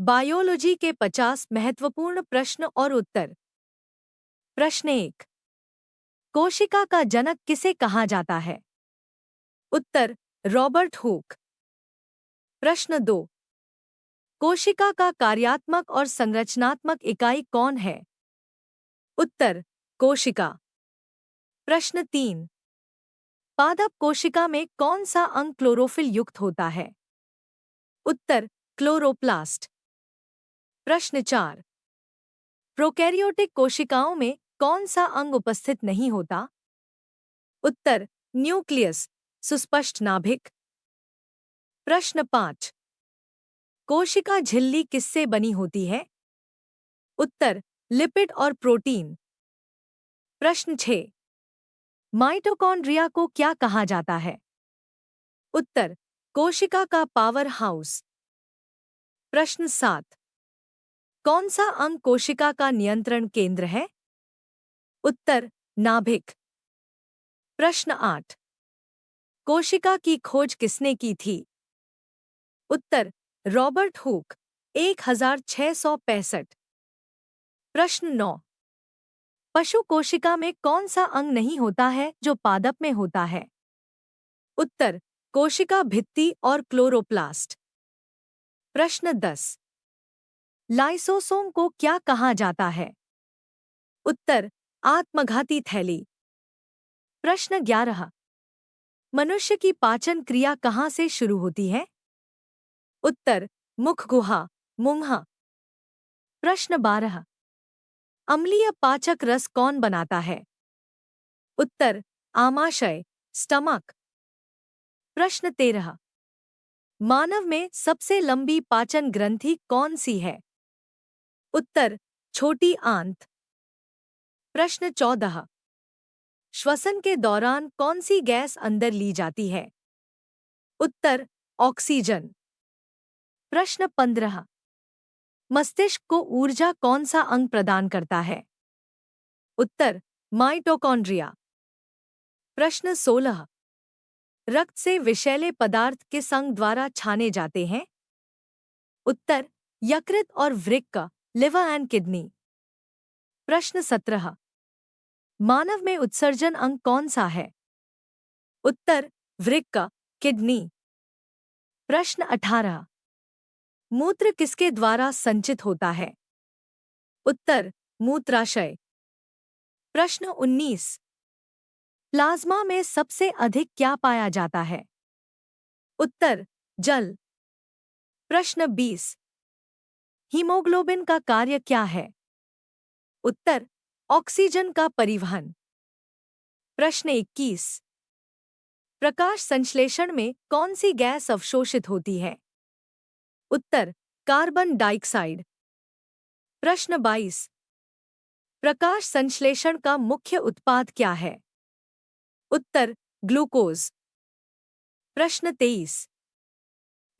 Biology के 50 महत्वपूर्ण प्रश्न और उत्तर। प्रश्न 1। कोशिका का जनक किसे कहा जाता है? उत्तर, रॉबर्ट हुक। प्रश्न 2। कोशिका का कार्यात्मक और संरचनात्मक इकाई कौन है? उत्तर, कोशिका। प्रश्न 3। पादप कोशिका में कौन सा अंग क्लोरोफिल युक्त होता है? उत्तर, क्लोरोप्लास्ट। प्रश्न 4। प्रोकैरियोटिक कोशिकाओं में कौन सा अंग उपस्थित नहीं होता? उत्तर, न्यूक्लियस, सुस्पष्ट नाभिक। प्रश्न 5। कोशिका झिल्ली किससे बनी होती है? उत्तर, लिपिड और प्रोटीन। प्रश्न 6। माइटोकॉन्ड्रिया को क्या कहा जाता है? उत्तर, कोशिका का पावर हाउस। प्रश्न 7। कौन सा अंग कोशिका का नियंत्रण केंद्र है? उत्तर, नाभिक। प्रश्न 8। कोशिका की खोज किसने की थी? उत्तर, रॉबर्ट हुक, 1665। प्रश्न 9। पशु कोशिका में कौन सा अंग नहीं होता है जो पादप में होता है? उत्तर, कोशिका भित्ति और क्लोरोप्लास्ट। प्रश्न 10। लाइसोसोम को क्या कहा जाता है? उत्तर, आत्मघाती थैली। प्रश्न 11। मनुष्य की पाचन क्रिया कहाँ से शुरू होती है? उत्तर, मुख गुहा, मुंह। प्रश्न 12। अम्लीय पाचक रस कौन बनाता है? उत्तर, आमाशय, स्टमक। प्रश्न 13। मानव में सबसे लंबी पाचन ग्रंथि कौन सी है? उत्तर, छोटी आंत। प्रश्न 14। श्वसन के दौरान कौन सी गैस अंदर ली जाती है? उत्तर, ऑक्सीजन। प्रश्न 15। मस्तिष्क को ऊर्जा कौन सा अंग प्रदान करता है? उत्तर, माइटोकॉन्ड्रिया। प्रश्न 16। रक्त से विषैले पदार्थ किस अंग द्वारा छाने जाते हैं? उत्तर, यकृत और वृक्क, लिवर एंड किडनी। प्रश्न 17। मानव में उत्सर्जन अंग कौन सा है? उत्तर, वृक्क, किडनी। प्रश्न 18। मूत्र किसके द्वारा संचित होता है? उत्तर, मूत्राशय। प्रश्न 19। प्लाज्मा में सबसे अधिक क्या पाया जाता है? उत्तर, जल। प्रश्न 20। हीमोग्लोबिन का कार्य क्या है? उत्तर, ऑक्सीजन का परिवहन। प्रश्न 21। प्रकाश संश्लेषण में कौन सी गैस अवशोषित होती है? उत्तर, कार्बन डाइऑक्साइड। प्रश्न 22। प्रकाश संश्लेषण का मुख्य उत्पाद क्या है? उत्तर, ग्लूकोज। प्रश्न 23।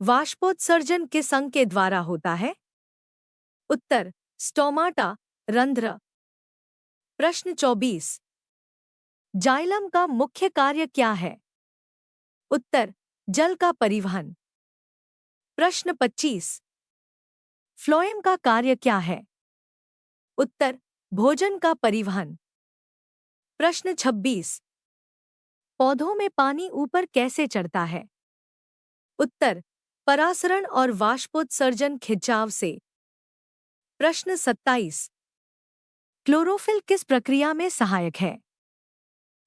वाष्पोत्सर्जन किस अंग के द्वारा होता है? उत्तर, स्टोमाटा, रंध्र। प्रश्न 24। जाइलम का मुख्य कार्य क्या है? उत्तर, जल का परिवहन। प्रश्न 25। फ्लोएम का कार्य क्या है? उत्तर, भोजन का परिवहन। प्रश्न 26। पौधों में पानी ऊपर कैसे चढ़ता है? उत्तर, परासरण और वाष्पोत्सर्जन खिंचाव से। प्रश्न 27। क्लोरोफिल किस प्रक्रिया में सहायक है?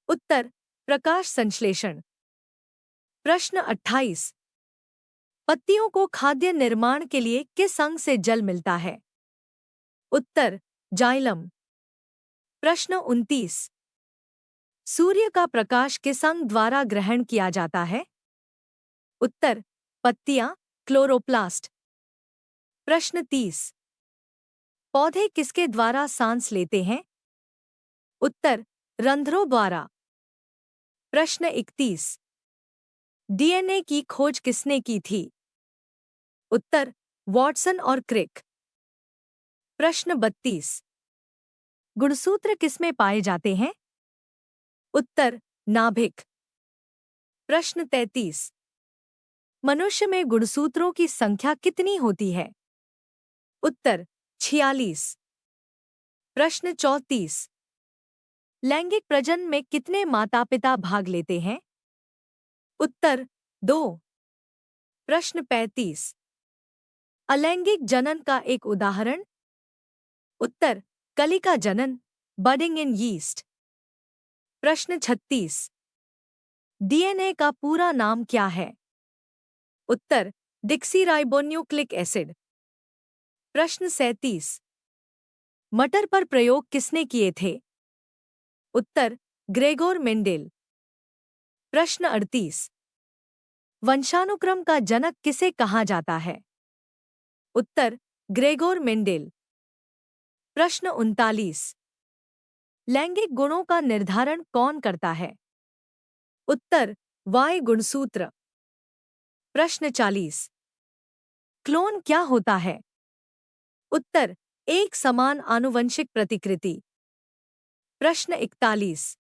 उत्तर, प्रकाश संश्लेषण। प्रश्न 28। पत्तियों को खाद्य निर्माण के लिए किस अंग से जल मिलता है? उत्तर, जाइलम। प्रश्न 29। सूर्य का प्रकाश किस अंग द्वारा ग्रहण किया जाता है? उत्तर, पत्तियां, क्लोरोप्लास्ट। प्रश्न 30। पौधे किसके द्वारा सांस लेते हैं? उत्तर, रंध्रों द्वारा। प्रश्न 31। डीएनए की खोज किसने की थी? उत्तर, वॉटसन और क्रिक। प्रश्न 32। गुणसूत्र किसमें पाए जाते हैं? उत्तर, नाभिक। प्रश्न 33। मनुष्य में गुणसूत्रों की संख्या कितनी होती है? उत्तर 46। प्रश्न 34। लैंगिक प्रजनन में कितने माता पिता भाग लेते हैं? उत्तर 2। प्रश्न 35। अलैंगिक जनन का एक उदाहरण? उत्तर कलिका जनन, बडिंग इन यीस्ट। प्रश्न 36। डीएनए का पूरा नाम क्या है? उत्तर डिक्सीराइबोन्यूक्लिक एसिड। प्रश्न 37। मटर पर प्रयोग किसने किए थे? उत्तर ग्रेगोर मेंडेल। प्रश्न 38। वंशानुक्रम का जनक किसे कहा जाता है? उत्तर ग्रेगोर मेंडेल। प्रश्न 39। लैंगिक गुणों का निर्धारण कौन करता है? उत्तर वाई गुणसूत्र। प्रश्न 40। क्लोन क्या होता है? उत्तर एक समान आनुवंशिक प्रतिकृति। प्रश्न 41।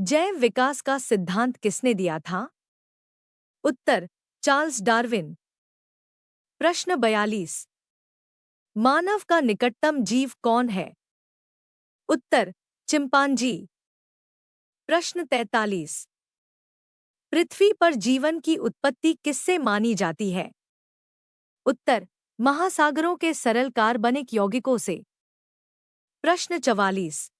जैव विकास का सिद्धांत किसने दिया था? उत्तर चार्ल्स डार्विन। प्रश्न 42। मानव का निकटतम जीव कौन है? उत्तर चिंपांजी। प्रश्न 43। पृथ्वी पर जीवन की उत्पत्ति किससे मानी जाती है? उत्तर महासागरों के सरल कार्बनिक यौगिकों से। प्रश्न 44।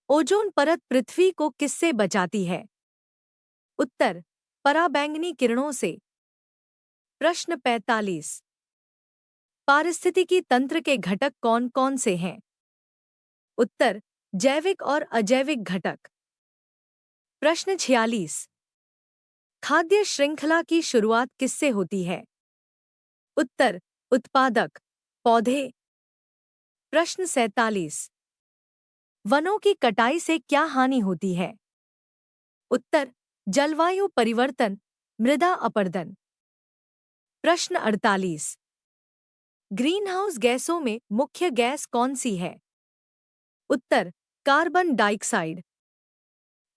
ओजोन परत पृथ्वी को किससे बचाती है? उत्तर पराबैंगनी किरणों से। प्रश्न 45। पारिस्थितिकी तंत्र के घटक कौन कौन से हैं? उत्तर जैविक और अजैविक घटक। प्रश्न 46। खाद्य श्रृंखला की शुरुआत किससे होती है? उत्तर उत्पादक पौधे। प्रश्न 47। वनों की कटाई से क्या हानि होती है? उत्तर जलवायु परिवर्तन, मृदा अपरदन। प्रश्न 48। ग्रीनहाउस गैसों में मुख्य गैस कौन सी है? उत्तर कार्बन डाइऑक्साइड।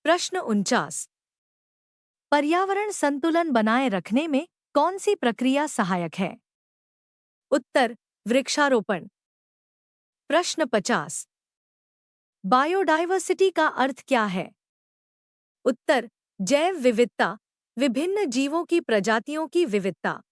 प्रश्न 49। पर्यावरण संतुलन बनाए रखने में कौन सी प्रक्रिया सहायक है? उत्तर वृक्षारोपण। प्रश्न 50। बायोडायवर्सिटी का अर्थ क्या है? उत्तर जैव विविधता, विभिन्न जीवों की प्रजातियों की विविधता।